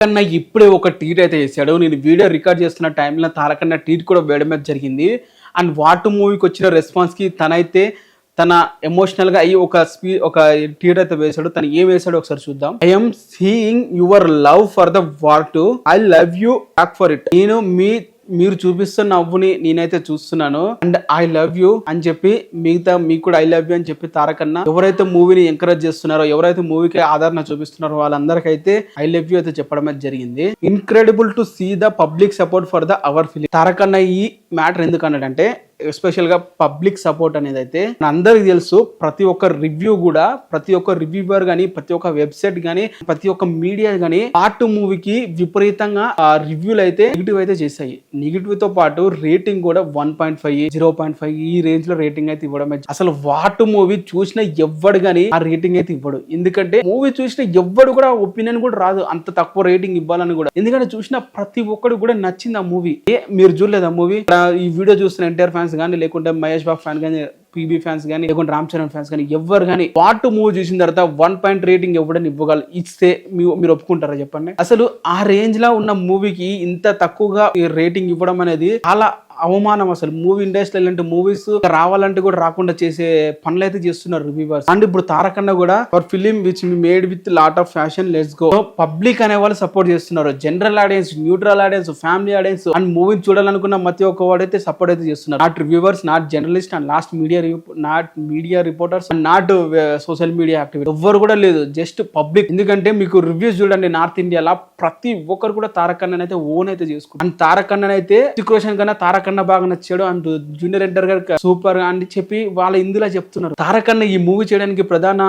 కన్నా ఇప్పుడే ఒక ట్వీట్ అయితే చేశాడు. నేను వీడియో రికార్డ్ చేస్తున్న టైంలో తారకన్న ట్వీట్ కూడా వేయడం అయితే జరిగింది. అండ్ వాటు మూవీకి వచ్చిన రెస్పాన్స్కి తనైతే తన ఎమోషనల్ గా అయ్యి ఒక ట్వీట్ అయితే వేశాడు. తను ఏం వేశాడు ఒకసారి చూద్దాం. I'm seeing your love for the what, I love you back for it. నేను మీరు చూపిస్తున్న నవ్వుని నేనైతే చూస్తున్నాను అండ్ ఐ లవ్ యూ అని చెప్పి మిగతా మీకు కూడా ఐ లవ్ యూ అని చెప్పి తారకన్న ఎవరైతే మూవీని ఎంకరేజ్ చేస్తున్నారో, ఎవరైతే మూవీకి ఆదరణ చూపిస్తున్నారో వాళ్ళందరికైతే ఐ లవ్ యూ అయితే చెప్పడం అయితే జరిగింది. Incredible to see the public support for the our film. తారకన్న ఈ మ్యాటర్ ఎందుకు అన్నాడంటే, ఎస్పెషల్ గా పబ్లిక్ సపోర్ట్ అనేది అయితే అందరికి తెలుసు. ప్రతి ఒక్క రివ్యూ కూడా, ప్రతి ఒక్క రివ్యూవర్ గానీ, ప్రతి ఒక్క వెబ్సైట్ గానీ, ప్రతి ఒక్క మీడియా గానీ పార్ట్ మూవీకి విపరీతంగా రివ్యూలు అయితే నెగిటివ్ అయితే చేశాయి. నెగిటివ్ తో పాటు రేటింగ్ కూడా 1.5, 0.5 ఈ రేంజ్ లో రేటింగ్ అయితే ఇవ్వడం. అసలు వాటు మూవీ చూసిన ఎవ్వడు గానీ ఆ రేటింగ్ అయితే ఇవ్వడు. ఎందుకంటే మూవీ చూసిన ఎవ్వడు కూడా ఒపీనియన్ కూడా రాదు అంత తక్కువ రేటింగ్ ఇవ్వాలని కూడా. ఎందుకంటే చూసిన ప్రతి ఒక్కడు కూడా నచ్చింది ఆ మూవీ. మీరు చూడలేదు ఆ మూవీ? ఈ వీడియో చూస్తున్న ఎన్టీఆర్ ఫ్యాన్స్ కానీ, లేకుంటే మహేష్ బాబు ఫ్యాన్ కానీ, పీబీ ఫ్యాన్స్ కానీ, లేకుంటే రామ్ చరణ్ ఫ్యాన్స్ కానీ, ఎవరు కానీ పార్ట్ మూవీ చూసిన తర్వాత 1 పాయింట్ రేటింగ్ ఇవ్వడానికి ఇస్తే మీరు ఒప్పుకుంటారా చెప్పండి? అసలు ఆ రేంజ్ లో ఉన్న మూవీకి ఇంత తక్కువగా రేటింగ్ ఇవ్వడం అనేది చాలా అవమానం. అసలు మూవీ ఇండస్ట్రీ ఇలాంటి మూవీస్ రావాలంటే కూడా రాకుండా చేసే పనులు అయితే చేస్తున్నారు రివ్యూవర్స్. అండ్ ఇప్పుడు తారకన్న కూడా for film which made with lot of fashion, let's go. Public అనే వాళ్ళు సపోర్ట్ చేస్తున్నారు. General audience, neutral audience, family audience and మూవీని చూడాలనుకున్న ప్రతి ఒక్క వాడైతే సపోర్ట్ అయితే చేస్తున్నారు. Not reviewers, not journalist and not media reporters and not social media activity ఎవ్వరు కూడా లేదు. Just public. ఎందుకంటే మీకు రివ్యూస్ చూడండి, నార్త్ ఇండియాలో ప్రతి ఒక్కరు కూడా తారకన్న అయితే ఓన్ అయితే చేసుకుంటారు. అండ్ తారకన్న అయితే రితిక్ రోషన్ కన్నా తారకన్న బాగా నచ్చాడు అండ్ జూనియర్ ఎన్టీఆర్ గారు సూపర్ అని చెప్పి వాళ్ళ హిందీలో చెప్తున్నారు. తారకన్న ఈ మూవీ చేయడానికి ప్రధాన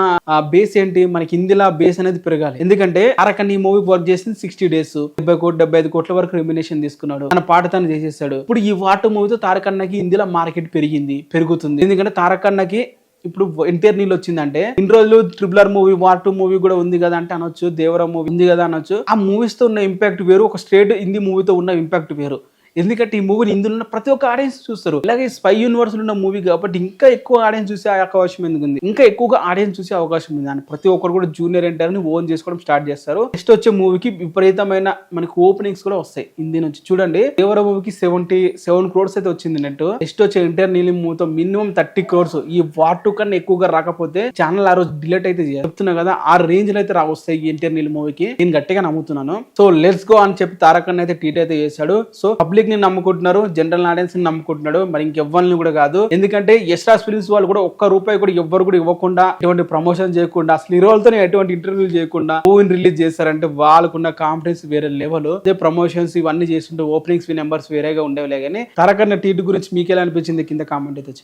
బేస్ ఏంటి? మనకి హిందీలో బేస్ అనేది పెరగాలి. ఎందుకంటే తారకన్న ఈ మూవీ వర్క్ చేసింది 60 days, 70 కోట్లు 75 కోట్ల వరకు రెమ్యునేషన్ తీసుకున్నాడు. తన పాట తను చేసేసాడు. ఇప్పుడు ఈ వాటు మూవీతో తారకన్నకి హిందీలో మార్కెట్ పెరుగుతుంది. ఎందుకంటే తారకన్నకి ఇప్పుడు ఎన్టీఆర్ నీళ్ళు వచ్చిందంటే, ఇన్ని రోజులు RRR మూవీ, వార్ 2 మూవీ కూడా ఉంది కదా అంటే అనొచ్చు, దేవరా మూవీ ఉంది కదా అనొచ్చు. ఆ మూవీస్ తో ఉన్న ఇంపాక్ట్ వేరు, ఒక స్ట్రేట్ హిందీ మూవీతో ఉన్న ఇంపాక్ట్ వేరు. ఎందుకంటే ఈ మూవీని ఇందులో ఉన్న ప్రతి ఒక్క ఆడియన్స్ చూస్తారు. ఇలాగే స్పై యూనివర్స్ ఉన్న మూవీ కాబట్టి ఇంకా ఎక్కువ ఆడియన్స్ చూసే అవకాశం ఎందుకు ఉంది, ఇంకా ఎక్కువగా ఆడియన్స్ చూసే అవకాశం ఉంది. అని ప్రతి ఒక్కరు కూడా జూనియర్ ఎన్టీఆర్ ని ఓన్ చేసుకోవడం స్టార్ట్ చేస్తారు. నెక్స్ట్ వచ్చే మూవీకి విపరీతమైన మనకి ఓపెనింగ్స్ కూడా వస్తాయి హిందీ నుంచి. చూడండి, దేవర మూవీకి 77 crores అయితే వచ్చింది నెట్. నెక్స్ట్ వచ్చే ఎన్టీఆర్ నీలి మూవీతో మినిమం 30 crores. ఈ వార్ 2 కన్నా ఎక్కువగా రాకపోతే ఛానల్ ఆ రోజు డిలీట్ అయితే చెప్తున్నా కదా. ఆ రేంజ్ లో అయితే వస్తాయి ఈ ఎన్టీఆర్ నీలి మూవీకి. నేను గట్టిగా నమ్ముతున్నాను. సో లెట్స్ గో అని చెప్పి తారకన్న అయితే ట్వీట్ అయితే చేశాడు. సో పబ్లిక్ ని నమ్ముకుంటున్నారు, జనరల్ ఆడియన్స్ ని నమ్ముకుంటున్నాడు, మరి ఇంకెవ్వరిని కూడా కాదు. ఎందుకంటే యశ్రాజ్ ఫిల్మ్స్ వాళ్ళు కూడా ఒక్క రూపాయి కూడా ఎవ్వరు కూడా ఇవ్వకుండా, ఎటువంటి ప్రమోషన్ చేయకుండా, అసలు హీరోలతో ఎటువంటి ఇంటర్వ్యూలు చేయకుండా మూవీని రిలీజ్ చేస్తారంటే వాళ్ళకున్న కాన్ఫిడెన్స్ వేరే లెవెల్. అదే ప్రమోషన్స్ ఇవన్నీ చేస్తుంటే ఓపెనింగ్స్ నెంబర్స్ వేరేగా ఉండేవిలే. కానీ తారకన్న ట్వీట్ గురించి మీకు ఎలా అనిపించింది కింద కామెంట్ అయితే